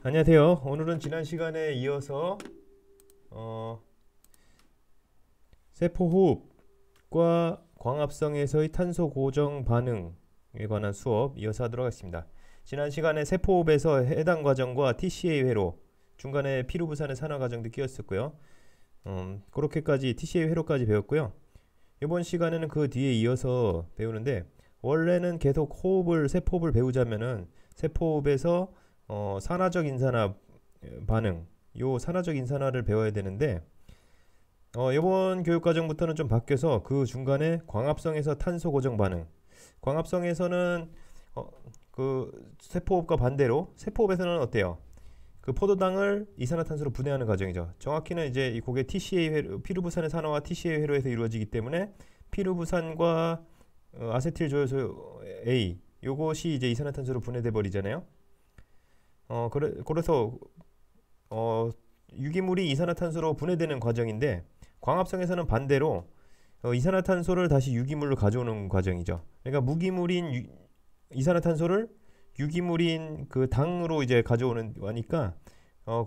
안녕하세요. 오늘은 지난 시간에 이어서 어, 세포호흡과 광합성에서의 탄소 고정 반응에 관한 수업 이어서 하도록 하겠습니다. 지난 시간에 세포호흡에서 해당 과정과 TCA 회로, 중간에 피루부산의 산화 과정도 끼었었고요. 그렇게까지 TCA 회로까지 배웠고요. 이번 시간에는 그 뒤에 이어서 배우는데, 원래는 계속 세포호흡을 배우자면은 세포호흡에서 산화적 인산화 반응, 요 산화적 인산화를 배워야 되는데, 이번 교육과정부터는 좀 바뀌어서 그 중간에 광합성에서 탄소 고정 반응, 광합성에서는 그 세포호흡과 반대로 세포호흡에서는 어때요? 그 포도당을 이산화탄소로 분해하는 과정이죠. 정확히는 이제 이 곡의 TCA 회로, 피루부산의 산화와 TCA 회로에서 이루어지기 때문에 피루부산과 아세틸 조효소 A, 요것이 이제 이산화탄소로 분해돼 버리잖아요. 그래서 유기물이 이산화탄소로 분해되는 과정인데, 광합성에서는 반대로 이산화탄소를 다시 유기물로 가져오는 과정이죠. 그러니까 무기물인 이산화탄소를 유기물인 그 당으로 이제 가져오는 거니까,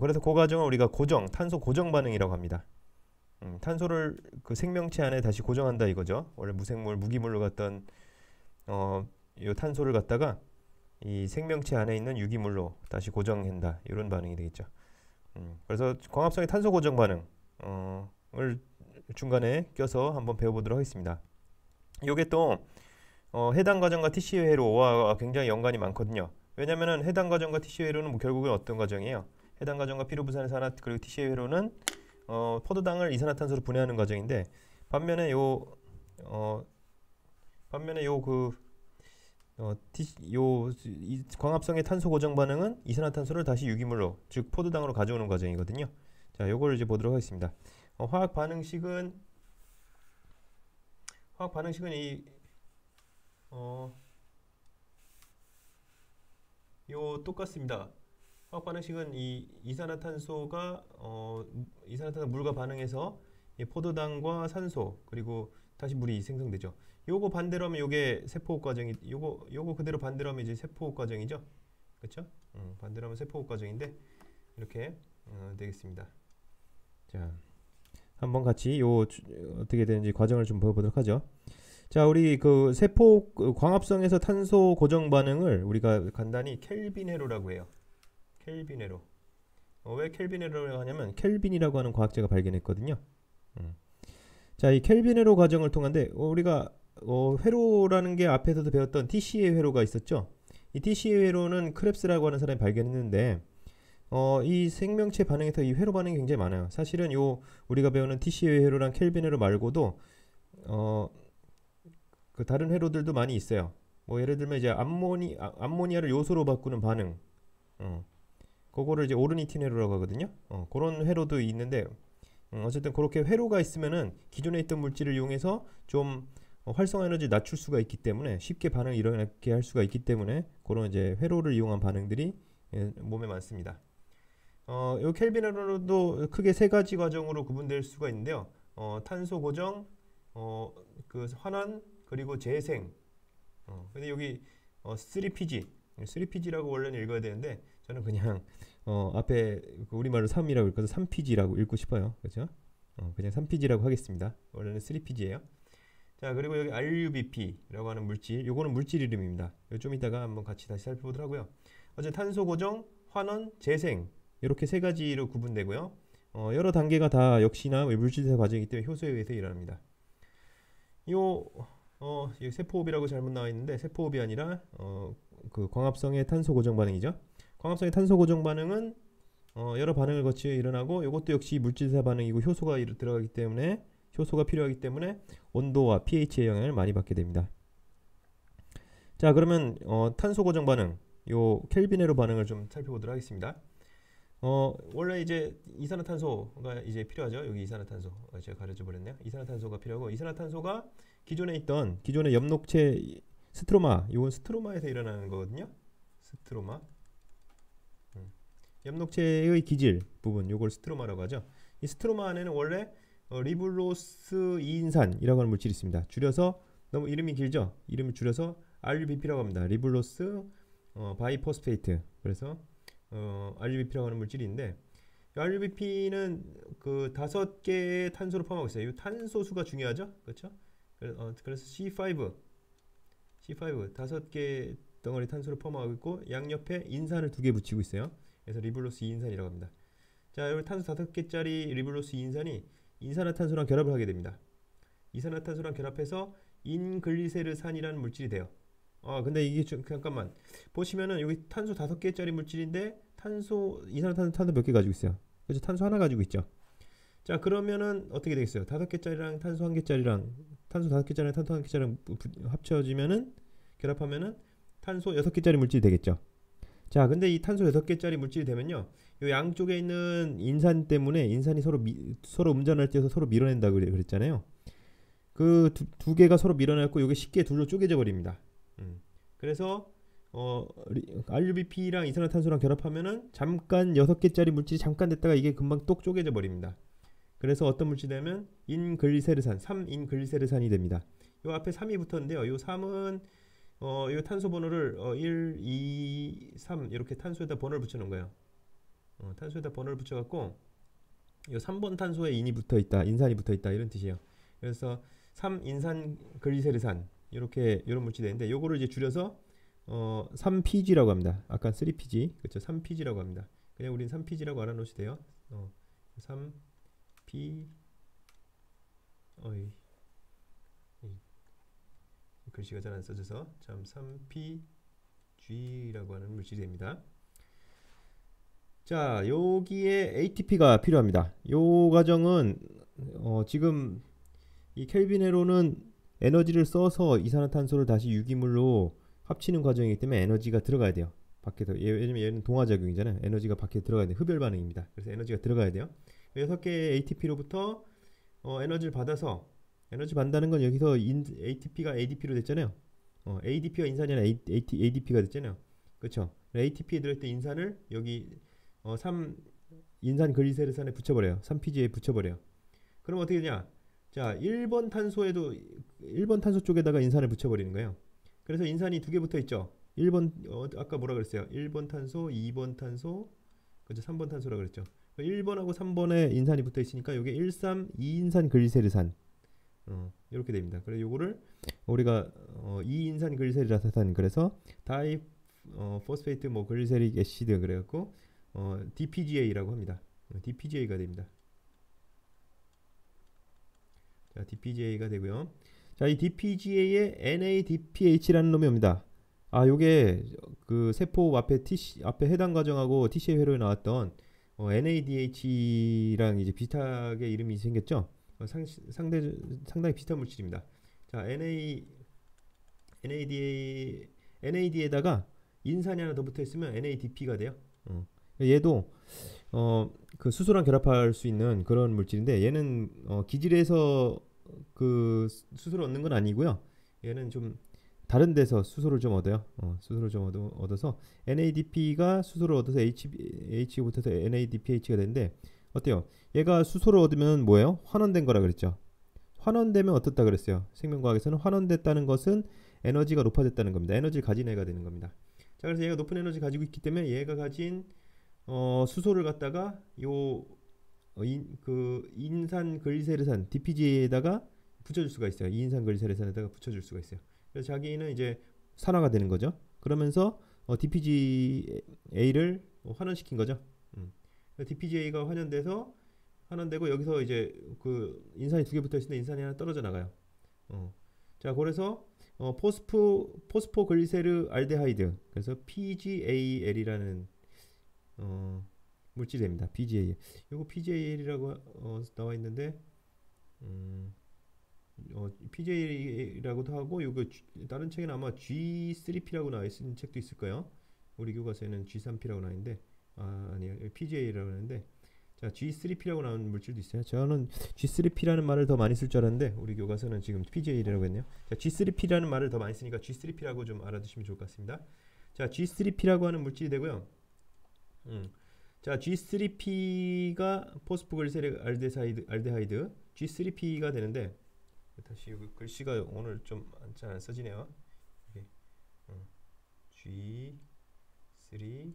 그래서 그 과정을 우리가 탄소 고정 반응이라고 합니다. 탄소를 그 생명체 안에 다시 고정한다 이거죠. 원래 무기물로 갔던 이 탄소를 갖다가 이 생명체 안에 있는 유기물로 다시 고정한다, 이런 반응이 되겠죠. 그래서 광합성의 탄소 고정 반응을 중간에 껴서 한번 배워보도록 하겠습니다. 이게 또 해당 과정과 TC 회로와 굉장히 연관이 많거든요. 왜냐면은 해당 과정과 TC 회로는 뭐 결국은 어떤 과정이에요? 해당 과정과 피루부산의 산화 그리고 TC 회로는 포도당을 이산화탄소로 분해하는 과정인데, 반면에 광합성의 탄소 고정 반응은 이산화탄소를 다시 유기물로, 즉 포도당으로 가져오는 과정이거든요. 자, 요걸 이제 보도록 하겠습니다. 화학 반응식은 똑같습니다. 화학 반응식은 이 이산화탄소 물과 반응해서 이 포도당과 산소 그리고 다시 물이 생성되죠. 요거 반대로 하면 요게 세포호흡 과정이, 요거 그대로 반대로 하면 이제 세포호흡 과정이죠. 그렇죠? 반대로 하면 세포호흡 과정인데 이렇게 되겠습니다. 자, 한번 같이 어떻게 되는지 과정을 좀 보여보도록 하죠. 자, 우리 그 광합성에서 탄소 고정 반응을 우리가 간단히 켈빈 회로라고 해요. 켈빈 회로. 왜 켈빈 회로라고 하냐면 켈빈이라고 하는 과학자가 발견했거든요. 자, 이 켈빈 회로 과정을 통한데 우리가 회로라는 게 앞에서도 배웠던 TCA 회로가 있었죠. 이 TCA 회로는 크랩스라고 하는 사람이 발견했는데, 이 생명체 반응에서 이 회로 반응이 굉장히 많아요. 사실은 우리가 배우는 TCA 회로랑 켈빈 회로 말고도 그 다른 회로들도 많이 있어요. 뭐 예를 들면 이제 암모니아를 요소로 바꾸는 반응, 그거를 이제 오르니틴 회로라고 하거든요. 그런 회로도 있는데, 어쨌든 그렇게 회로가 있으면은 기존에 있던 물질을 이용해서 좀 활성화 에너지를 낮출 수가 있기 때문에, 쉽게 반응을 일어나게 할 수가 있기 때문에 그런 이제 회로를 이용한 반응들이 몸에 많습니다. 이 켈빈 회로도 크게 세 가지 과정으로 구분될 수가 있는데요. 탄소 고정, 그 환원, 그리고 재생. 근데 여기 3PG라고 원래는 읽어야 되는데, 저는 그냥 앞에 그 우리말로 3이라고 읽어서 3PG라고 읽고 싶어요. 그렇죠? 그냥 3PG라고 하겠습니다. 원래는 3PG예요. 자, 그리고 여기 RUBP라고 하는 물질, 요거는 물질 이름입니다. 좀 이따가 한번 같이 다시 살펴보도록 하고요. 어쨌든 탄소 고정, 환원, 재생, 이렇게 세 가지로 구분되고요. 여러 단계가 다 역시나 물질세 과정이기 때문에 효소에 의해서 일어납니다. 이 세포호흡이라고 잘못 나와 있는데, 세포호흡이 아니라 그 광합성의 탄소 고정 반응이죠. 광합성의 탄소 고정 반응은 여러 반응을 거쳐 일어나고, 이것도 역시 물질세 반응이고 효소가 필요하기 때문에 온도와 pH의 영향을 많이 받게 됩니다. 자, 그러면 탄소 고정 반응, 요 켈빈 회로 반응을 좀 살펴보도록 하겠습니다. 원래 이제 이산화탄소가 이제 필요하죠. 여기 이산화탄소 제가 가려져 버렸네요. 이산화탄소가 필요하고, 이산화탄소가 기존의 엽록체 스트로마, 이건 스트로마에서 일어나는 거거든요. 스트로마. 엽록체의 기질 부분, 요걸 스트로마라고 하죠. 이 스트로마 안에는 원래 리블로스 2인산이라고 하는 물질이 있습니다. 줄여서, 너무 이름이 길죠? 이름을 줄여서 RBP라고 합니다. 리블로스 바이포스페이트. 그래서 RUBP라고 하는 물질인데, RUBP는 그 5개의 탄소를 포함하고 있어요. 이 탄소수가 중요하죠, 그렇죠? 그래서 C5 다섯 개 덩어리 탄소를 포함하고 있고 양옆에 인산을 2개 붙이고 있어요. 그래서 리블로스 2인산이라고 합니다. 자, 여기 탄소 5개짜리 리블로스 2인산이 인산화탄소랑 결합을 하게 됩니다. 이산화탄소랑 결합해서 인글리세르산이라는 물질이 돼요. 근데 이게 잠깐만 보시면은 여기 탄소 5개짜리 물질인데 이산화탄소 몇 개 가지고 있어요. 그래서 탄소 하나 가지고 있죠. 자, 그러면은 어떻게 되겠어요? 5개짜리랑 탄소 1개짜리랑 탄소 5개짜리랑 탄소 1개짜리랑 합쳐지면은 결합하면은 탄소 6개짜리 물질이 되겠죠. 자, 근데 이 탄소 6개짜리 물질이 되면요, 이 양쪽에 있는 인산 때문에 인산이 서로 음전할 때에서 서로 밀어낸다고 그랬잖아요. 그 두 개가 서로 밀어내고 이게 쉽게 둘로 쪼개져 버립니다. 그래서 RUBP랑 이산화탄소랑 결합하면은 잠깐 6개짜리 물질이 잠깐 됐다가 이게 금방 똑 쪼개져 버립니다. 그래서 어떤 물질이 되면 인글리세르산, 3인글리세르산이 됩니다. 요 앞에 3이 붙었는데요. 요 3은 요 탄소 번호를 1, 2, 3 이렇게 탄소에다 번호를 붙여 놓은 거예요. 탄소에다 번호를 붙여 갖고 요 3번 탄소에 인이 붙어 있다, 인산이 붙어 있다 이런 뜻이에요. 그래서 3인산 글리세르산 이런 물질이 되는데 요거를 이제 줄여서 3PG라고 합니다. 아까 3PG, 그렇죠? 3PG라고 합니다. 그냥 우린 3PG라고 알아놓으셔도 돼요. 3P 글씨가 잘 안 써져서 참 3PG라고 하는 물질이 됩니다. 자, 여기에 ATP가 필요합니다. 요 과정은 지금 이 켈빈회로는 에너지를 써서 이산화탄소를 다시 유기물로 합치는 과정이기 때문에 에너지가 들어가야 돼요. 밖에서. 왜냐면 얘는 동화작용이잖아요. 에너지가 밖에 들어가야 돼요. 흡열 반응입니다. 그래서 에너지가 들어가야 돼요. 6개의 ATP로부터 에너지를 받아서, 에너지 받는다는 건 여기서 ATP가 ADP로 됐잖아요. ADP가 인산이 아니라 ADP가 됐잖아요. 그렇죠? ATP에 들어있던 인산을 여기 3인산 글리세르산에 붙여버려요. 3PG에 붙여버려요. 그럼 어떻게 되냐? 자, 1번 탄소 쪽에다가 인산을 붙여버리는 거예요. 그래서 인산이 2개 붙어 있죠. 1번 아까 뭐라 그랬어요? 1번 탄소, 2번 탄소, 그죠? 3번 탄소라 그랬죠. 1번하고 3번에 인산이 붙어 있으니까 이게 2인산 글리세르산 이렇게 됩니다. 그래서 요거를 우리가 2인산 글리세르산, 그래서 다이 포스페이트 글리세릭 애시드 그래갖고 DPGA라고 합니다. DPGA가 됩니다. 자, DPGA가 되고요. 자, 이 DPGA에 NADPH라는 놈이 옵니다. 요게 그 세포 앞에 해당 과정하고 TCA 회로에 나왔던 NADH랑 이제 비슷하게 이름이 생겼죠. 상당히 비슷한 물질입니다. 자, NAD에다가 인산이 하나 더 붙어 있으면 NADP가 돼요. 얘도 그 수소랑 결합할 수 있는 그런 물질인데, 얘는 기질에서 그 수소를 얻는 건 아니고요. 얘는 좀 다른 데서 수소를 좀 얻어요. 수소를 좀 얻어서 NADP가 수소를 얻어서 H가 붙어서 NADPH가 되는데, 어때요? 얘가 수소를 얻으면 뭐예요? 환원된 거라 그랬죠. 환원되면 어떻다 그랬어요? 생명과학에서는 환원됐다는 것은 에너지가 높아졌다는 겁니다. 에너지를 가진 애가 되는 겁니다. 자, 그래서 얘가 높은 에너지 가지고 있기 때문에 얘가 가진 수소를 갖다가 인산 글리세르산 DPG에다가 붙여줄 수가 있어요. 이인산 글리세르산에다가 붙여줄 수가 있어요. 그래서 자기는 이제 산화가 되는 거죠. 그러면서 DPGA를 환원시킨 거죠. DPGA가 환원되고 여기서 이제 그 인산이 2개 붙어 있으는데 인산이 하나 떨어져 나가요. 자, 그래서 포스포글리세르 알데하이드, 그래서 PGAL이라는 물질이 됩니다. PGAL. 요거 PGAL이라고 나와 있는데 PGAL이라고도 하고, 요거 다른 책에는 아마 G3P라고 나와 있는 책도 있을 거예요. 우리 교과서에는 G3P라고 나와 있는데 아니에요. PGAL이라고 하는데, 자, G3P라고 나오는 물질도 있어요. 저는 G3P라는 말을 더 많이 쓸 줄 알았는데 우리 교과서는 지금 PGAL이라고 했네요. 자, G3P라는 말을 더 많이 쓰니까 G3P라고 좀 알아두시면 좋을 것 같습니다. 자, G3P라고 하는 물질이 되고요. 자, G3P가 포스포글리세릭 알데하이드 G3P가 되는데, 다시 여기 글씨가 오늘 좀 잘 안 써지네요. G3P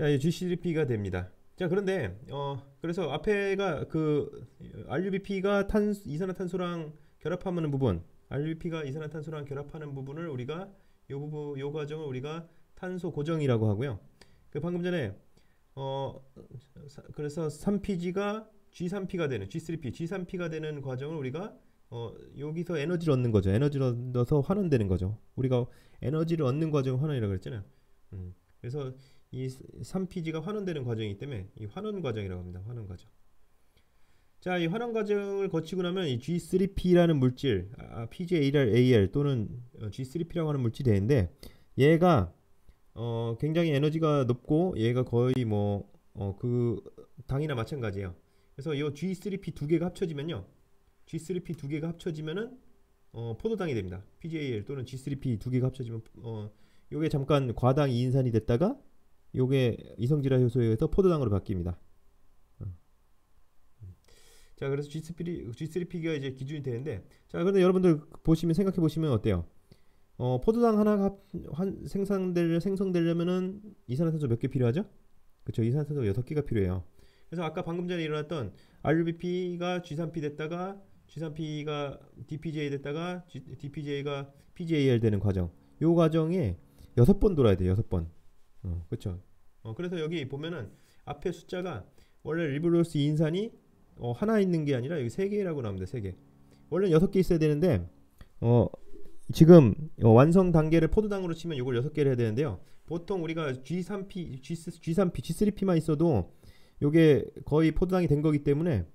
자, 이 G3P가 됩니다. 자, 그런데 그래서 앞에가 그 RUBP가 이산화탄소랑 결합하는 부분, RUBP가 이산화탄소랑 결합하는 부분을 우리가 요 과정을 우리가 탄소 고정이라고 하고요. 그 방금 전에 그래서 3PG가 G3P가 되는 G3P가 되는 과정을 우리가 여기서 에너지를 얻는 거죠. 에너지를 얻어서 환원되는 거죠. 우리가 에너지를 얻는 과정을 환원이라고 그랬잖아요. 그래서 이 3PG가 환원되는 과정이기 때문에 이 환원 과정이라고 합니다. 환원 과정. 자, 이 환원 과정을 거치고 나면 이 G3P라는 물질, PGAR 또는 G3P라고 하는 물질이 되는데, 얘가 굉장히 에너지가 높고 얘가 거의 그 당이나 마찬가지예요. 그래서 이 G3P 두 개가 합쳐지면요, G3P 두 개가 합쳐지면은 포도당이 됩니다. PGAL 또는 G3P 두 개가 합쳐지면 요게 잠깐 과당 2인산이 됐다가 요게 이성질화 효소에 의해서 포도당으로 바뀝니다. 자, 그래서 G3P가 이제 기준이 되는데, 자, 그런데 여러분들 보시면 생각해 보시면 어때요? 포도당 하나가 생성되려면은 이산화탄소 몇 개 필요하죠? 그렇죠. 이산화탄소 6개가 필요해요. 그래서 아까 방금 전에 일어났던 RUBP가 G3P 됐다가 G3P가 DPGA 됐다가 DPGA가 PGAL 되는 과정. 요 과정에 6번 돌아야 돼요. 6번. 그렇죠. 그래서 여기 보면은 앞에 숫자가 원래 리브로스 인산이 하나 있는 게 아니라 여기 3개라고 나옵니다. 3개. 원래는 6개 있어야 되는데 지금 완성 단계를 포도당으로 치면 이걸 6개를 해야 되는데요. 보통 우리가 G3P, G3P만 있어도 요게 거의 포도당이 된 거기 때문에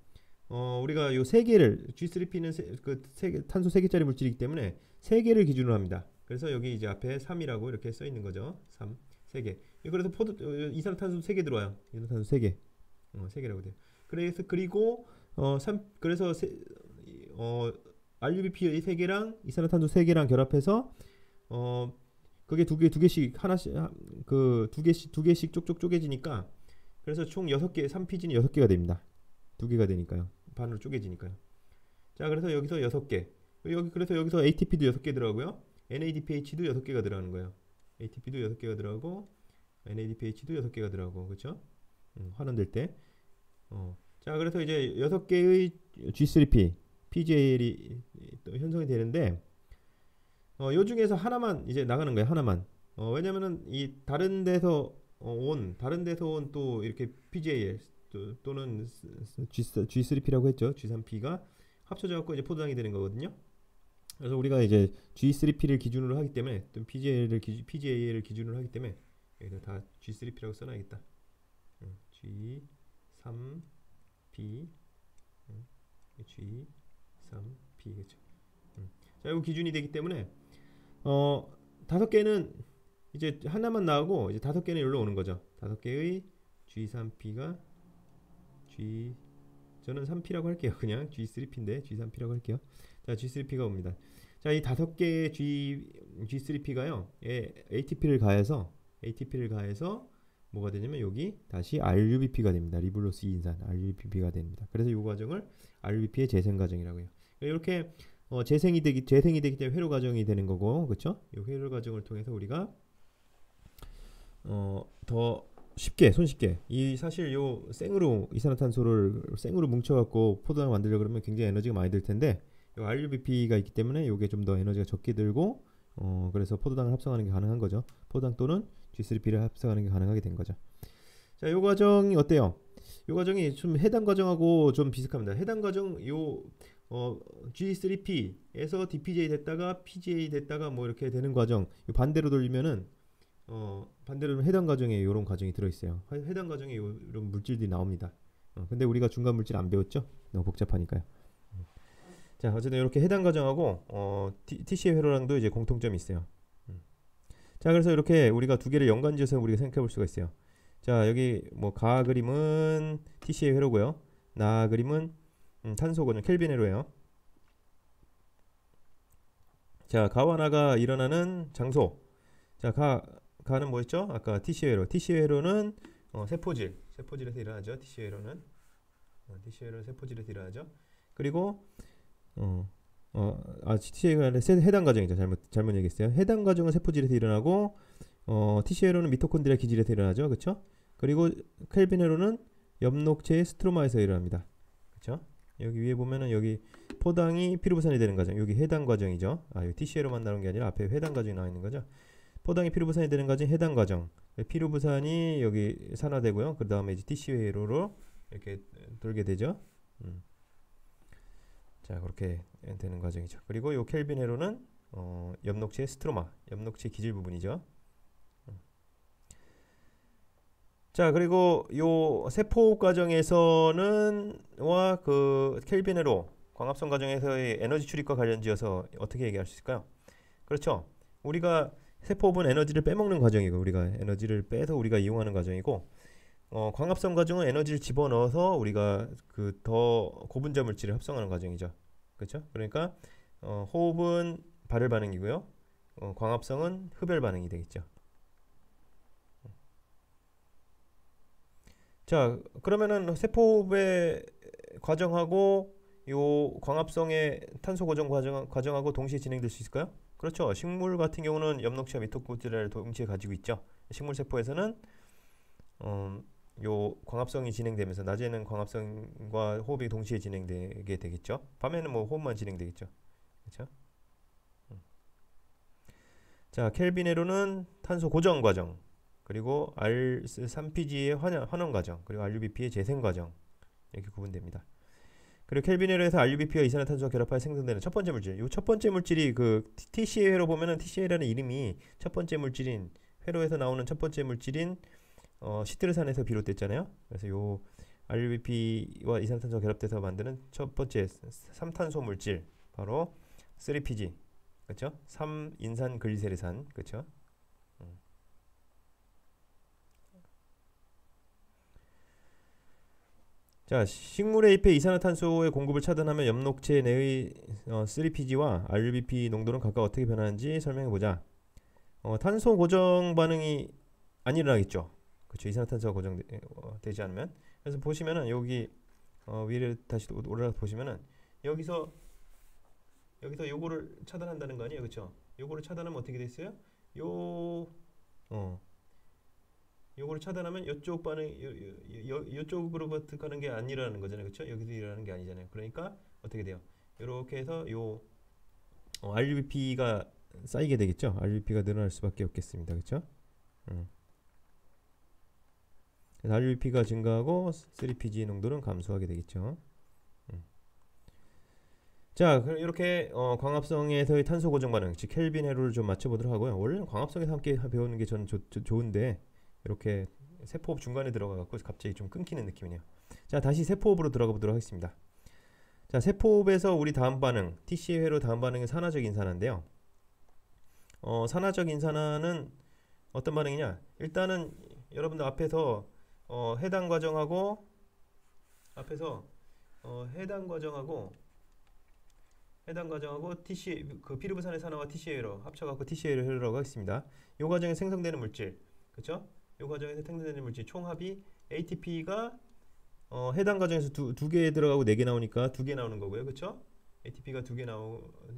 우리가 요 3개를 G3P는 탄소 3개짜리 물질이기 때문에 3개를 기준으로 합니다. 그래서 여기 이제 앞에 3이라고 이렇게 써 있는 거죠. 3, 3개. 그래서 이산화탄소 3개 들어와요. 이산화탄소 3개. 3개라고 돼요. 그리고 RUBP 3개랑 이산화탄소 3개랑 결합해서 그게 두 개씩 하나씩 두 개씩 쪽쪽 쪼개지니까, 그래서 총 6개, 3PG는 6개가 됩니다. 2개가 되니까요. 반으로 쪼개지니까요. 자, 그래서 여기서 6개. 그래서 여기서 ATP도 6개 들어가고요. NADPH도 6개가 들어가는 거예요. ATP도 6개가 들어가고 NADPH도 6개가 들어가고, 그렇죠? 환원될 때. 자, 그래서 이제 6개의 G3P, PGAL이 형성이 되는데, 요 중에서 하나만 이제 나가는 거예요. 하나만. 왜냐면은 이 다른 데서 온 또 이렇게 PGAL 또는 G3P라고 했죠. G3P가 합쳐져 갖고 이제 포도당이 되는 거거든요. 그래서 우리가 이제 G3P를 기준으로 하기 때문에 또 PGAL을 기준으로 하기 때문에 여기다 다 G3P라고 써놔야겠다. G3P G3P, 그렇죠. 자, 이거 기준이 되기 때문에 5개는 이제 하나만 나오고 이제 5개는 여기로 오는 거죠. 5개의 G3P가 저는 3P라고 할게요. 그냥 G3P인데 G3P라고 할게요. 자, G3P가 옵니다. 자, 이 5개의 G3P가요, ATP를 가해서 뭐가 되냐면 여기 다시 RUBP가 됩니다. 리블로스 인산 RUBP가 됩니다. 그래서 이 과정을 RUBP의 재생 과정이라고 해요. 이렇게 재생이 되기 때문에 회로 과정이 되는 거고, 그렇죠? 이 회로 과정을 통해서 우리가 더 손쉽게 사실 요 생으로 이산화탄소를 생으로 뭉쳐갖고 포도당을 만들려고 그러면 굉장히 에너지가 많이 들 텐데, 요 RUBP가 있기 때문에 요게 좀 더 에너지가 적게 들고 그래서 포도당을 합성하는 게 가능한 거죠. 포도당 또는 G3P를 합성하는 게 가능하게 된 거죠. 자, 요 과정이 어때요? 요 과정이 좀 해당 과정하고 좀 비슷합니다. 해당 과정 G3P에서 DPGA 됐다가 PGA 됐다가 뭐 이렇게 되는 과정, 반대로 돌리면은 반대로 해당 과정에 이런 과정이 들어 있어요. 해당 과정에 이런 물질들이 나옵니다. 근데 우리가 중간 물질 안 배웠죠? 너무 복잡하니까요. 자, 어쨌든 이렇게 해당 과정하고 TCA 회로랑도 이제 공통점이 있어요. 자, 그래서 이렇게 우리가 두 개를 연관지어서 우리가 생각해 볼 수가 있어요. 자, 여기 뭐 가 그림은 TCA 회로고요. 나 그림은 탄소 고정 켈빈 회로예요. 자, 가와 나가 일어나는 장소. 자, 가는 뭐였죠? 아까 TCA 회로. TCA 회로는 세포질에서 일어나죠. TCA 회로는 세포질에서 일어나죠. 그리고 TCA가 해당 과정이죠. 잘못 얘기했어요. 해당 과정은 세포질에서 일어나고 TCA로는 미토콘드리아 기질에서 일어나죠. 그렇죠? 그리고 켈빈 회로는 엽록체의 스트로마에서 일어납니다. 그렇죠? 여기 위에 보면은 여기 포당이 피루부산이 되는 과정, 여기 해당 과정이죠. 여기 TCA로만 나오는 게 아니라 앞에 해당 과정이 나와 있는 거죠. 포당이 피루부산이 되는 과정이 해당 과정. 피루부산이 여기 산화되고요. 그 다음에 이제 TCA로로 이렇게 돌게 되죠. 자, 그렇게 되는 과정이죠. 그리고 요 켈빈 회로는 엽록체의 스트로마, 엽록체 기질 부분이죠. 자, 그리고 요 세포 과정에서는 그 켈빈 회로 광합성 과정에서의 에너지 출입과 관련지어서 어떻게 얘기할 수 있을까요? 그렇죠. 우리가 세포분 에너지를 빼먹는 과정이고, 우리가 에너지를 빼서 우리가 이용하는 과정이고, 광합성 과정은 에너지를 집어넣어서 우리가 그 더 고분자 물질을 합성하는 과정이죠. 그렇죠? 그러니까 호흡은 발열 반응이고요. 광합성은 흡열 반응이 되겠죠. 자, 그러면은 세포호흡의 과정하고 요 광합성의 탄소 고정 과정하고 동시에 진행될 수 있을까요? 그렇죠. 식물 같은 경우는 엽록체와 미토콘드리아를 동시에 가지고 있죠. 식물 세포에서는 요 광합성이 진행되면서 낮에는 광합성과 호흡이 동시에 진행되게 되겠죠. 밤에는 뭐 호흡만 진행되겠죠. 그렇죠? 자, 켈빈 회로는 탄소 고정 과정, 그리고 R3PG의 환원 과정, 그리고 RUBP의 재생 과정, 이렇게 구분됩니다. 그리고 켈빈 회로에서 RUBP와 이산화탄소가 결합하여 생성되는 첫 번째 물질. 이 첫 번째 물질이 그 TCA 회로 보면은 TCA라는 이름이 첫 번째 물질인 회로에서 나오는 첫 번째 물질인 시트르산에서 비롯됐잖아요. 그래서 요 RUBP와 이산화탄소가 결합돼서 만드는 첫 번째 3탄소 물질 바로 3PG, 그렇죠? 3인산 글리세르산, 그렇죠? 자, 식물에 입해 이산화탄소의 공급을 차단하면 엽록체 내의 3PG와 RUBP 농도는 각각 어떻게 변하는지 설명해 보자. 탄소 고정 반응이 안 일어나겠죠. 그렇죠. 이산화탄소가 고정되지 않으면. 그래서 보시면은 여기 위를 다시 올라가 보시면은 여기서 요거를 차단한다는 거 아니에요, 그렇죠? 요거를 차단하면 어떻게 됐어요? 요거를 차단하면 이쪽 반응, 요쪽으로 가는 게 안 일어나는 거잖아요, 그렇죠? 여기서 일어나는 게 아니잖아요. 그러니까 어떻게 돼요? 이렇게 해서 RUBP가 쌓이게 되겠죠. RUBP가 늘어날 수밖에 없겠습니다, 그렇죠? 그래서 RUBP가 증가하고 3PG 농도는 감소하게 되겠죠. 자, 그럼 이렇게 광합성에서의 탄소 고정 반응, 즉 켈빈 회로를 좀 맞춰보도록 하고요. 원래는 광합성에서 함께 배우는 게 저는 좋은데 이렇게 세포호흡 중간에 들어가갖고 갑자기 좀 끊기는 느낌이네요. 자, 다시 세포호흡으로 들어가 보도록 하겠습니다. 자, 세포호흡에서 우리 다음 반응, TCA 회로 다음 반응은 산화적 인산화인데요. 산화적 인산화는 어떤 반응이냐? 일단은 여러분들 앞에서 해당 과정하고 TCA 그 피루부산의 산화와 TCA로 합쳐갖고 TCA를 회로라고 하겠습니다. 이 과정에 생성되는 물질, 그렇죠? 이 과정에서 생성되는 물질 총합이 ATP가 해당 과정에서 두 개 들어가고 4개 나오니까 2개 나오는 거고요, 그렇죠? ATP가 2개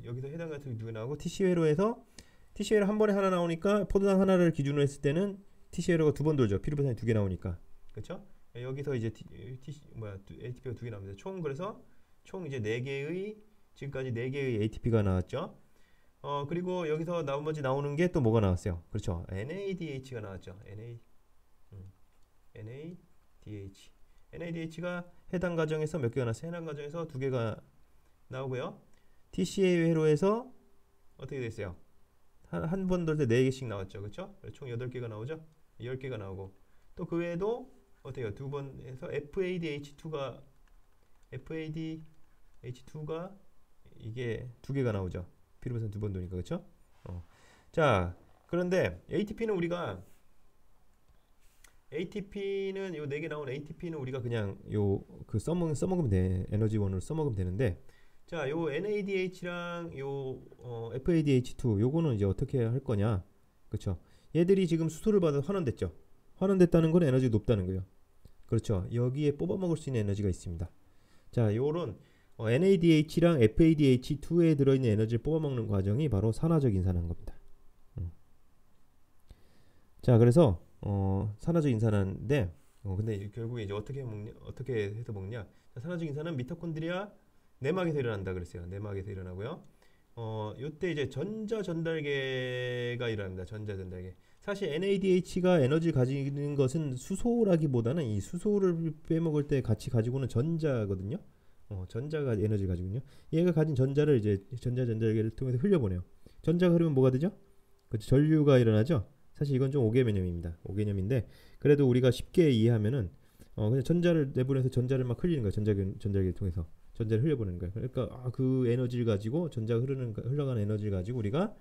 여기서 해당 같은 2개 나오고 TCA로에서 TCA로 한 번에 하나 나오니까 포도당 하나를 기준으로 했을 때는 TCA로가 2번 돌죠. 피루부산이 2개 나오니까, 그렇죠? 여기서 이제 ATP가 2개 나옵니다. 그래서 총 이제 4개의 지금까지 4개의 ATP가 나왔죠. 그리고 여기서 나머지 나오는 게 또 뭐가 나왔어요? 그렇죠. NADH가 나왔죠. NADH. NADH가 해당 과정에서 몇 개가 나왔어요? 해당 과정에서 2개가 나오고요. TCA 회로에서 어떻게 됐어요? 한 번 돌 때 4개씩 나왔죠. 그렇죠? 총 8개가 나오죠. 10개가 나오고 또 그 외에도 어떻게 해요? 2번 해서 FADH2가 이게 2개가 나오죠. 피루부산 2번 도니까, 그렇죠? 자, 그런데 ATP는 요 4개 나온 ATP는 우리가 그냥 써먹으면 돼. 에너지원으로 써먹으면 되는데, 자, 요 NADH랑 FADH2 요거는 이제 어떻게 할 거냐, 그렇죠? 얘들이 지금 수소를 받아 환원됐죠. 환원됐다는 건 에너지가 높다는 거예요. 그렇죠? 여기에 뽑아먹을 수 있는 에너지가 있습니다. 자, 요런 NADH랑 FADH2에 들어있는 에너지를 뽑아먹는 과정이 바로 산화적 인산화인 겁니다. 자, 그래서 산화적 인산화인데 근데 결국에 이제 어떻게 해서 먹냐? 자, 산화적 인산은 미토콘드리아 내막에서 일어난다 그랬어요. 내막에서 일어나고요. 요때 이제 전자 전달계가 일어납니다. 전자 전달계. 사실 NADH가 에너지를 가지는 것은 수소라기보다는 이 수소를 빼먹을 때 같이 가지고는 전자거든요. 전자가 에너지를 가지고요. 얘가 가진 전자를 이제 전자 전달계를 통해서 흘려보내요. 전자가 흐르면 뭐가 되죠? 그렇죠. 전류가 일어나죠. 사실 이건 좀 오개념입니다. 오개념인데 그래도 우리가 쉽게 이해하면은 그냥 전자를 내보내서 전자를 막 흘리는 거예요. 전자계를 통해서 전자를 흘려보내는 거예요. 그러니까 그 에너지를 가지고 전자가 흘러가는 에너지를 가지고 우리가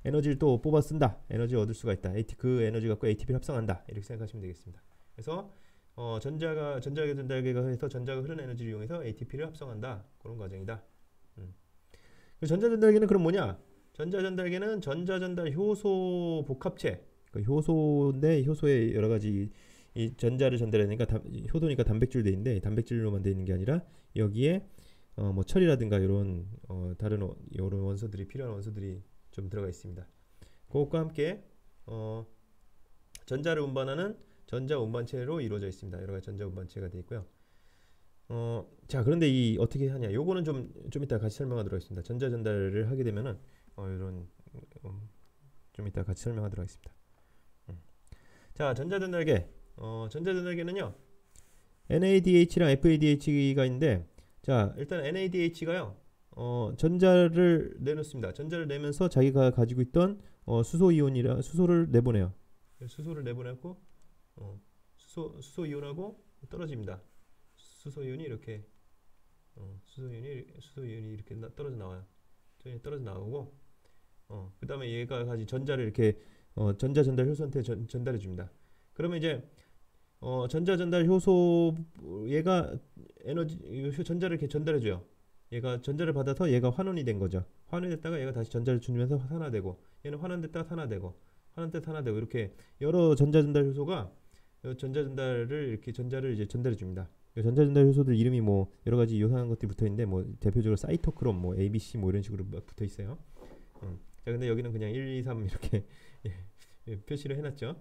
에너지를 또 뽑아 쓴다. 에너지를 얻을 수가 있다. 그 에너지 갖고 ATP를 합성한다. 이렇게 생각하시면 되겠습니다. 그래서 전자계 전달계가 해서 전자가 흐르는 에너지를 이용해서 ATP를 합성한다. 그런 과정이다. 전자 전달계는 그럼 뭐냐? 전자 전달계는 전자 전달 효소 복합체. 그 효소인데 효소에 여러 가지 이 전자를 전달하니까 효도니까 단백질 돼 있는데 단백질로만 돼 있는 게 아니라 여기에 뭐 철이라든가 이런 다른 이런 원소들이 필요한 원소들이 좀 들어가 있습니다. 그것과 함께 전자를 운반하는 전자 운반체로 이루어져 있습니다. 여러 가지 전자 운반체가 되어 있고요. 자 그런데 이 어떻게 하냐? 요거는 좀 이따 같이 설명하도록 하겠습니다. 전자 전달을 하게 되면은 이런 좀 이따 같이 설명하도록 하겠습니다. 자 전자 전달계. 전자 전달계는요. NADH랑 FADH가 있는데 자 일단 NADH가요. 전자를 내놓습니다. 전자를 내면서 자기가 가지고 있던 수소 수소를 내보내요. 수소를 내보내고 수소 이온하고 떨어집니다. 수소 이온이 이렇게 수소 이온이 이렇게 떨어져 나와요. 떨어져 나오고 그 다음에 얘가 가진 전자를 이렇게 전자 전달 효소한테 전달해 줍니다. 그러면 이제 전자 전달 효소 얘가 전자를 이렇게 전달해 줘요. 얘가 전자를 받아서 얘가 환원이 된 거죠. 환원됐다가 얘가 다시 전자를 주면서 산화되고 얘는 환원됐다가 산화되고 환원됐다가 산화되고 이렇게 여러 전자 전달 효소가 전자 전달을 이렇게 전자를 이제 전달해 줍니다. 전자 전달 효소들 이름이 뭐 여러 가지 요상한 것들이 붙어 있는데 뭐 대표적으로 사이토크롬 뭐 ABC 뭐 이런 식으로 붙어 있어요. 자 근데 여기는 그냥 1, 2, 3 이렇게 표시를 해놨죠.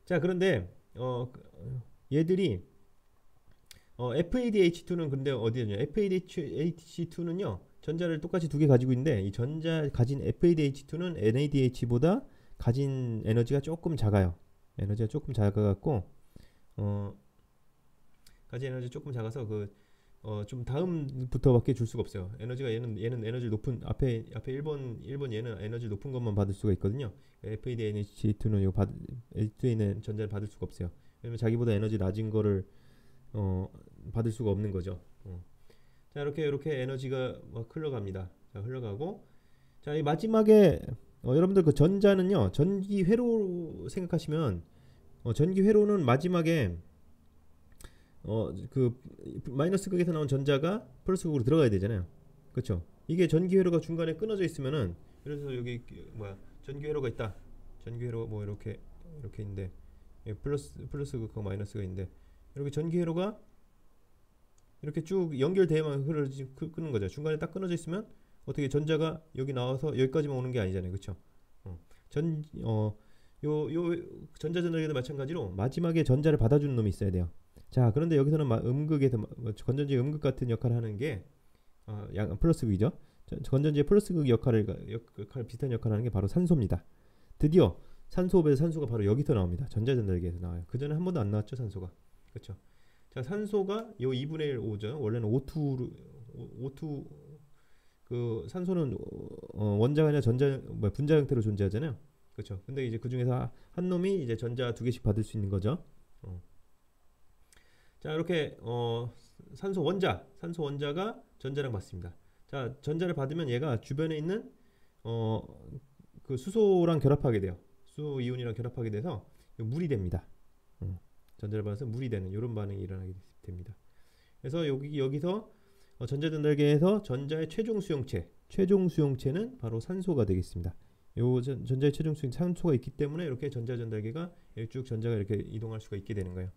자 그런데 얘들이 FADH2는 근데 어디였냐? FADH2는요 전자를 똑같이 두 개 가지고 있는데 이 전자 가진 FADH2는 NADH보다 가진 에너지가 조금 작아요. 에너지가 조금 작아갖고 가진 에너지 조금 작아서 좀 다음부터밖에 줄 수가 없어요. 에너지가 얘는 에너지 높은 앞에 1번 얘는 에너지 높은 것만 받을 수가 있거든요. FADH2는 요 H2에 있는 전자를 받을 수가 없어요. 왜냐면 자기보다 에너지 낮은 거를 받을 수가 없는 거죠. 자 이렇게 에너지가 막 흘러갑니다. 자 흘러가고 자 이 마지막에 여러분들 그 전자는요 전기 회로 생각하시면 전기 회로는 마지막에 그 마이너스 극에서 나온 전자가 플러스 극으로 들어가야 되잖아요. 그렇죠? 이게 전기 회로가 중간에 끊어져 있으면은 그래서 여기 전기 회로가 있다. 전기 회로 뭐 이렇게 있는데 플러스 극하고 마이너스가 있는데 이렇게 전기 회로가 이렇게 쭉 연결돼야만 끄는 거죠. 중간에 딱 끊어져 있으면 어떻게 전자가 여기 나와서 여기까지만 오는 게 아니잖아요. 그렇죠? 요 전자 전달계도 마찬가지로 마지막에 전자를 받아주는 놈이 있어야 돼요. 자 그런데 여기서는 음극에서 건전지의 음극 같은 역할을 하는 게 플러스 극이죠. 건전지의 플러스 극 비슷한 역할을 하는 게 바로 산소입니다. 드디어 산소에서 산소가 바로 여기서 나옵니다. 전자 전달계에서 나와요. 그 전에 한 번도 안 나왔죠 산소가. 그렇죠? 자 산소가 요 2분의 1 O죠. 원래는 O2 그 산소는 원자가 아니라 분자 형태로 존재하잖아요. 그렇죠? 근데 이제 그 중에서 한 놈이 이제 전자 두 개씩 받을 수 있는 거죠. 자 이렇게 산소 원자가 전자랑 받습니다. 자 전자를 받으면 얘가 주변에 있는 그 수소랑 결합하게 돼요. 수소 이온이랑 결합하게 돼서 물이 됩니다. 전자를 받아서 물이 되는 이런 반응이 일어나게 됩니다. 그래서 여기서 전자 전달계에서 전자의 최종 수용체는 바로 산소가 되겠습니다. 요 전자의 최종 수용 산소가 있기 때문에 이렇게 전자 전달계가 쭉 전자가 이렇게 이동할 수가 있게 되는 거예요.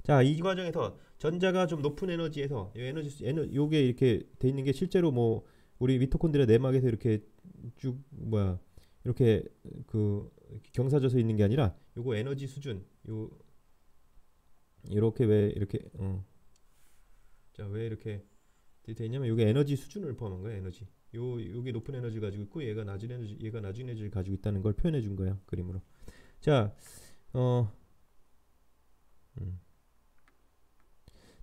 자, 이 과정에서 전자가 좀 높은 에너지에서 요게 이렇게 돼 있는 게 실제로 뭐 우리 미토콘드리아 내막에서 이렇게 쭉 이렇게 경사져서 있는 게 아니라 요거 에너지 수준 요 이렇게 왜 이렇게 자 왜 이렇게 돼 있냐면 요게 에너지 수준을 포함한 거예요. 에너지 요게 높은 에너지를 가지고 있고 얘가 낮은 에너지를 가지고 있다는 걸 표현해 준 거예요. 그림으로. 자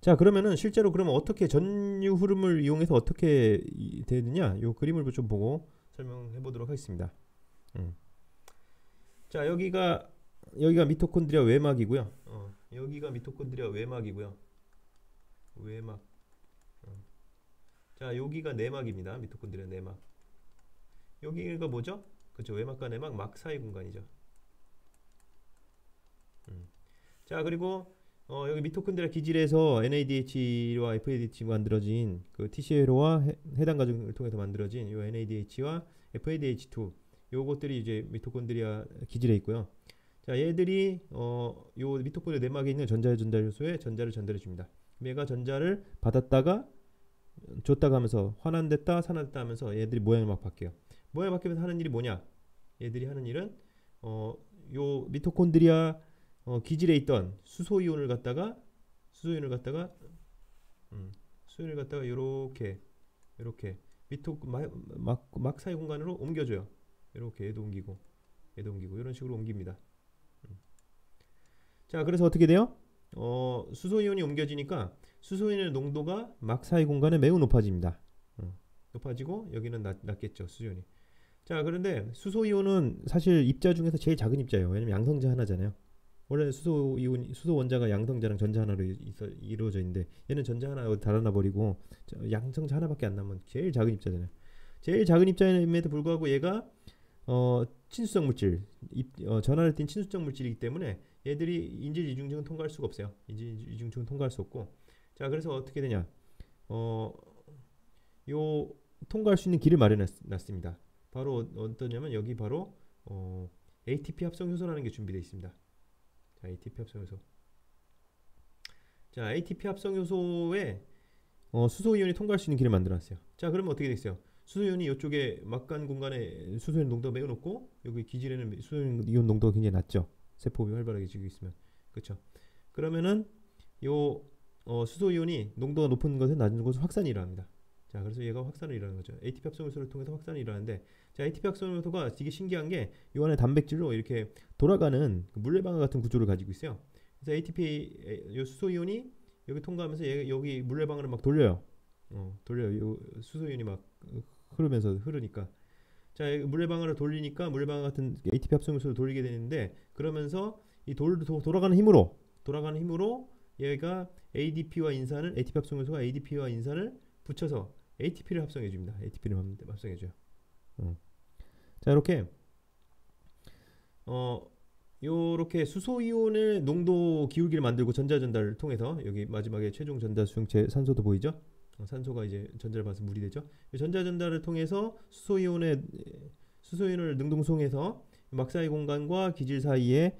자 그러면은 실제로 그러면 어떻게 전류 흐름을 이용해서 어떻게 되느냐 요 그림을 좀 보고 설명해 보도록 하겠습니다. 자 여기가 미토콘드리아 외막이고요. 여기가 미토콘드리아 외막이고요. 외막. 자 여기가 내막입니다. 미토콘드리아 내막. 여기가 뭐죠? 그렇죠. 외막과 내막 막 사이 공간이죠. 자 그리고 여기 미토콘드리아 기질에서 NADH와 FADH가 만들어진 그 TCL호와 해당 과정을 통해서 만들어진 이 NADH와 FADH2 요것들이 이제 미토콘드리아 기질에 있고요. 자 얘들이 요 미토콘드리아 내막에 있는 전자의 요소에 전자를 전달해 줍니다. 얘가 전자를 받았다가 줬다가 하면서 환원됐다 산화됐다 하면서 얘들이 모양이 막 바뀌어요. 모양이 바뀌면서 하는 일이 뭐냐? 얘들이 하는 일은 요 미토콘드리아 기질에 있던 수소이온을 갖다가 요렇게 막 사이 공간으로 옮겨줘요. 이렇게 얘도 옮기고 이런 식으로 옮깁니다. 자 그래서 어떻게 돼요? 수소이온이 옮겨지니까 수소이온의 농도가 막 사이 공간에 매우 높아집니다. 높아지고 여기는 낮겠죠 수소이온이. 자 그런데 수소이온은 사실 입자 중에서 제일 작은 입자예요. 왜냐면 양성자 하나잖아요. 원래 수소 원자가 양성자랑 전자 하나로 이루어져 있는데 얘는 전자 하나 달아나 버리고 양성자 하나밖에 안 남은 제일 작은 입자잖아요. 제일 작은 입자임에도 불구하고 얘가 친수성 물질, 전하를 띤 친수성 물질이기 때문에 얘들이 인질 이중증은 통과할 수가 없어요. 인질 이중증은 통과할 수 없고. 자 그래서 어떻게 되냐? 요 통과할 수 있는 길을 마련했습니다. 바로 어떠냐면 여기 바로 ATP 합성 효소라는 게 준비되어 있습니다. 자, ATP 합성 효소. 자, ATP 합성 효소에 수소이온이 통과할 수 있는 길을 만들어놨어요. 자, 그러면 어떻게 되겠어요? 수소이온이 이쪽에 막간 공간에 수소이온 농도가 매우 높고 여기 기질에는 수소이온 농도가 굉장히 낮죠. 세포가 활발하게 지고 있으면. 그렇죠? 그러면은 요 수소이온이 농도가 높은 것에 낮은 곳은 확산이 일어납니다. 자, 그래서 얘가 확산을 일어나는 거죠. ATP 합성 효소를 통해서 확산이 일어나는데, 자, ATP 합성 효소가 되게 신기한 게 요 안에 단백질로 이렇게 돌아가는 물레방아 같은 구조를 가지고 있어요. 그래서 ATP 요 수소이온이 여기 통과하면서 얘 여기 물레방아를 막 돌려요. 돌려요. 요 수소이온이 막 흐르니까. 자, 물레방아를 돌리니까 물레방아 같은 ATP 합성 효소를 돌리게 되는데, 그러면서 이 돌아가는 힘으로 얘가 ADP와 인산을 ATP 합성 효소가 ADP와 인산을 붙여서 ATP를 합성해 줍니다. ATP를 합성해 줘요. 자, 이렇게 요렇게 수소이온의 농도 기울기를 만들고 전자 전달을 통해서 여기 마지막에 최종 전자 수용체 산소도 보이죠? 산소가 이제 전자를 받아서 물이 되죠. 전자 전달을 통해서 수소이온을 능동송해서 막사이 공간과 기질 사이에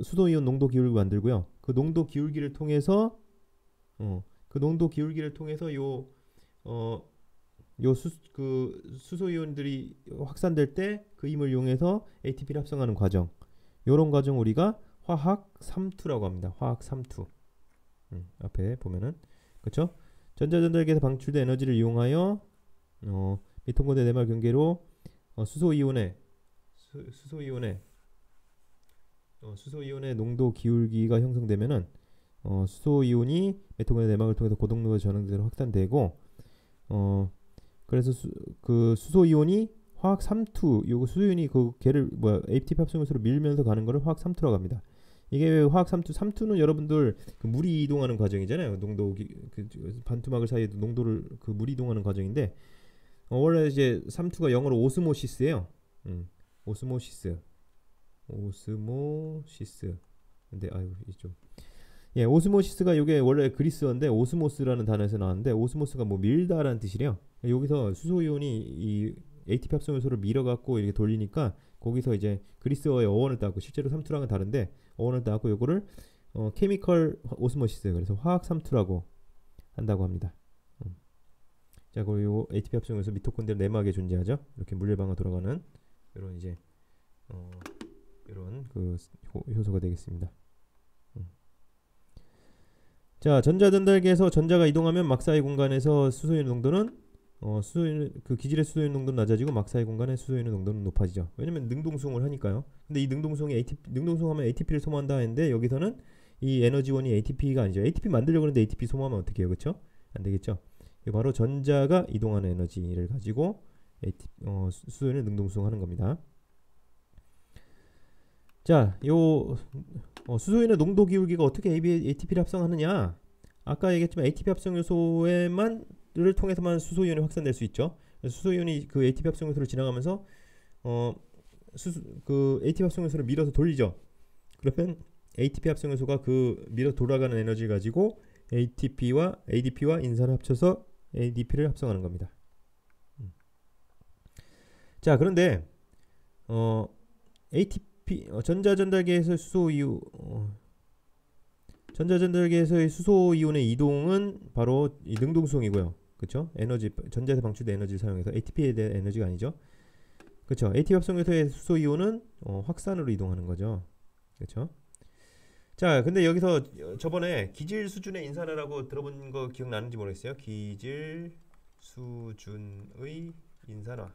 수소이온 농도 기울기를 만들고요. 그 농도 기울기를 통해서 수소이온들이 확산될 때 그 힘을 이용해서 ATP를 합성하는 과정. 요런 과정 우리가 화학 3투라고 합니다. 화학 3투. 앞에 보면은 그렇죠? 전자전달기에서 방출된 에너지를 이용하여 미토콘드리아 내막 경계로 수소이온의 농도 기울기가 형성되면은 수소이온이 미토콘드리아 내막을 통해서 고동력의 전응대로 확산되고 그래서 그 수소이온이 화학 3투 요거 수소이온이 그 걔를 ATP 합성 요소로 밀면서 가는 거를 화학 3투라고 합니다. 이게 왜 화학 3투는 여러분들 그 물이 이동하는 과정이잖아요. 농도 그 반투막을 사이에도 농도를 그 물이 이동하는 과정인데 원래 이제 3투가 영어로 오스모시스예요. 오스모시스. 근데 아유 이좀 예, 오스모시스가 이게 원래 그리스어인데 오스모스라는 단어에서 나왔는데 오스모스가 뭐 밀다라는 뜻이래요. 여기서 수소이온이 이 ATP 합성 요소를 밀어갖고 이렇게 돌리니까 거기서 이제 그리스어의 어원을 따고 실제로 삼투랑은 다른데 어원을 따고 요거를 케미컬 오스모시스 그래서 화학 삼투라고 한다고 합니다. 자, 그리고 요 ATP 합성 요소 미토콘드리아 내막에 존재하죠. 이렇게 물레방아 돌아가는 이런 이제 그 효소가 되겠습니다. 자, 전자전달계에서 전자가 이동하면 막 사이 공간에서 수소이온 농도는 그 기질의 수소이온 농도는 낮아지고 막 사이 공간의 수소이온 농도는 높아지죠. 왜냐면 능동수용을 하니까요. 근데 이 능동수용하면 ATP를 소모한다 했는데 여기서는 이 에너지원이 ATP가 아니죠. ATP 만들려고 하는데 ATP 소모하면 어떻게 해요? 그렇죠? 안 되겠죠. 이게 바로 전자가 이동하는 에너지를 가지고 수소이온을 능동수용하는 겁니다. 자, 수소이온의 농도 기울기가 어떻게 ATP를 합성하느냐? 아까 얘기했지만 ATP 합성 요소를 통해서만 수소이온이 확산될 수 있죠. 수소이온이 그 ATP 합성 요소를 지나가면서 그 ATP 합성 요소를 밀어서 돌리죠. 그러면 ATP 합성 요소가 그 밀어 돌아가는 에너지를 가지고 ADP와 인산을 합쳐서 ADP를 합성하는 겁니다. 자, 그런데 전자전달계에서의 수소 이온의 이동은 바로 이 능동수용이고요. 그렇죠? 전자에서 방출된 에너지를 사용해서 ATP에 대한 에너지가 아니죠. 그렇죠? ATP 합성에서의 수소 이온은 확산으로 이동하는 거죠. 그렇죠? 자, 근데 여기서 저번에 기질 수준의 인산화라고 들어본 거 기억나는지 모르겠어요. 기질 수준의 인산화.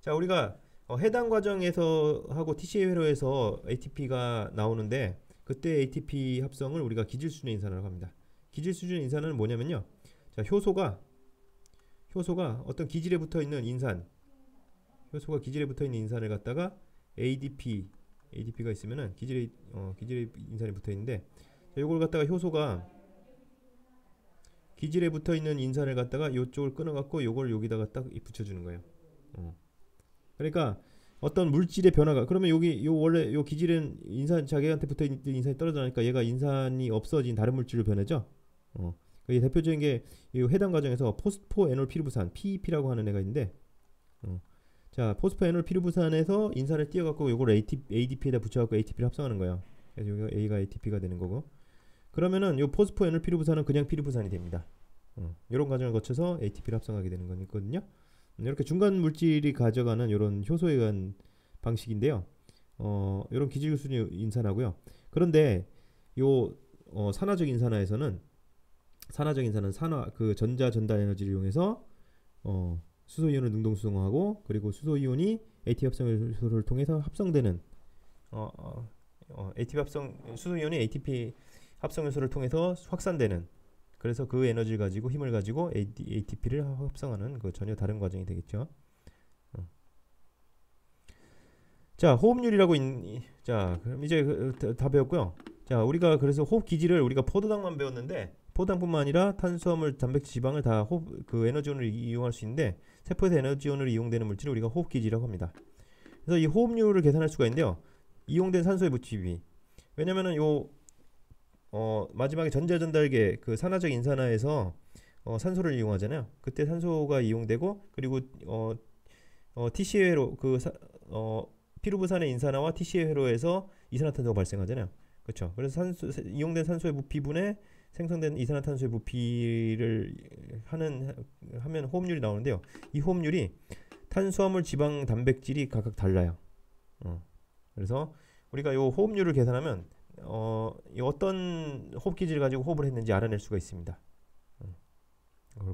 자, 우리가 해당 과정에서 하고 TCA 회로에서 ATP가 나오는데 그때 ATP 합성을 우리가 기질 수준의 인산화라고 합니다. 기질 수준의 인산화는 뭐냐면요. 자, 효소가 어떤 기질에 붙어 있는 효소가 기질에 붙어 있는 인산을 갖다가 ADP가 있으면은 기질에 인산이 붙어 있는데, 자, 요걸 갖다가 효소가 기질에 붙어 있는 인산을 갖다가 요쪽을 끊어 갖고 요걸 여기다가 딱 붙여 주는 거예요. 그러니까 어떤 물질의 변화가, 그러면 원래 요 기질은 자기한테 붙어 있는 인산이 떨어지니까 얘가 인산이 없어진 다른 물질로 변하죠. 그 대표적인 게 이 해당 과정에서 포스포에놀 피루부산 PEP라고 하는 애가 있는데, 자, 포스포에놀 피루부산에서 인산을 띄어갖고 요걸 ADP에다 붙여갖고 ATP를 합성하는 거예요. 그래서 여기가 A가 ATP가 되는 거고, 그러면은 요 포스포에놀 피루부산은 그냥 피루부산이 됩니다. 이런 과정을 거쳐서 ATP를 합성하게 되는 거거든요. 이렇게 중간 물질이 가져가는 이런 효소에 의한 방식인데요. 이런 기질 수준의 인산하고요. 그런데 요 산화적 인산화에서는 그 전자 전달 에너지를 이용해서 수소이온을 능동수용하고, 그리고 수소이온이 ATP 합성 요소를 통해서 합성되는 수소이온이 ATP 합성 요소를 통해서 확산되는, 그래서 그 에너지를 가지고 힘을 가지고 ATP를 합성하는 그 전혀 다른 과정이 되겠죠. 자, 호흡률이라고 자, 그럼 이제 다 배웠고요. 자, 우리가 그래서 호흡 기질을 우리가 포도당만 배웠는데, 포도당뿐만 아니라 탄수화물, 단백질, 지방을 다 그 에너지원을 이용할 수 있는데, 세포에서 에너지원으로 이용되는 물질을 우리가 호흡 기질이라고 합니다. 그래서 이 호흡률을 계산할 수가 있는데요. 이용된 산소의 부피비. 왜냐면은 마지막에 전자전달계 그 산화적 인산화에서 산소를 이용하잖아요. 그때 산소가 이용되고, 그리고 TCA 회로 피루부산의 인산화와 TCA 회로에서 이산화탄소가 발생하잖아요. 그렇죠? 그래서 이용된 산소의 부피분에 생성된 이산화탄소의 부피를 하면 호흡률이 나오는데요. 이 호흡률이 탄수화물, 지방, 단백질이 각각 달라요. 그래서 우리가 이 호흡률을 계산하면 어떤 호흡 기질을 가지고 호흡을 했는지 알아낼 수가 있습니다.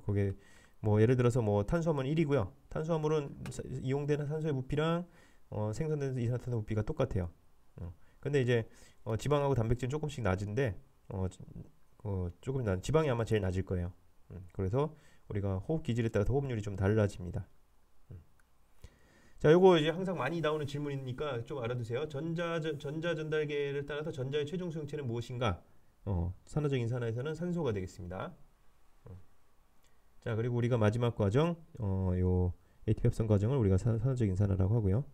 그게 뭐 예를 들어서 뭐 탄수화물은 1이고요. 탄수화물은 이용되는 산소의 부피랑 생성되는 이산화탄소 부피가 똑같아요. 근데 이제 지방하고 단백질은 조금씩 낮은데 지방이 아마 제일 낮을 거예요. 그래서 우리가 호흡 기질에 따라서 호흡률이 좀 달라집니다. 자, 요거 이제 항상 많이 나오는 질문이니까 좀 알아두세요. 전자 전달계를 따라서 전자의 최종 수용체는 무엇인가? 산화적 인산화에서는 산소가 되겠습니다. 자, 그리고 우리가 마지막 과정, 요 ATP 합성 과정을 우리가 산화적 인산화라고 하고요.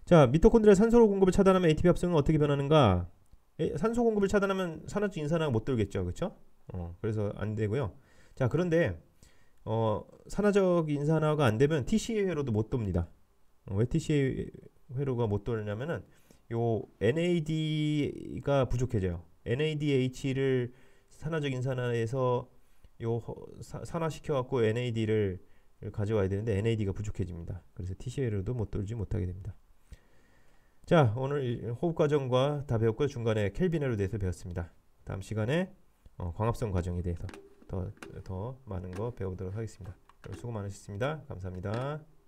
자, 미토콘드리아 산소 공급을 차단하면 ATP 합성은 어떻게 변하는가? 산소 공급을 차단하면 산화적 인산화가 못 돌겠죠, 그렇죠? 그래서 안 되고요. 자, 그런데 산화적 인산화가 안 되면 TCA 회로도 못 돕니다. 왜 TCA 회로가 못 돌냐면은 요 NAD가 부족해져요. NADH를 산화적 인산화에서 산화시켜 갖고 NAD를 가져와야 되는데 NAD가 부족해집니다. 그래서 TCA로도 못 돌지 못하게 됩니다. 자, 오늘 호흡 과정과 다 배웠고요. 중간에 켈빈회로 대해서 배웠습니다. 다음 시간에 광합성 과정에 대해서 더 많은 거 배우도록 하겠습니다. 수고 많으셨습니다. 감사합니다.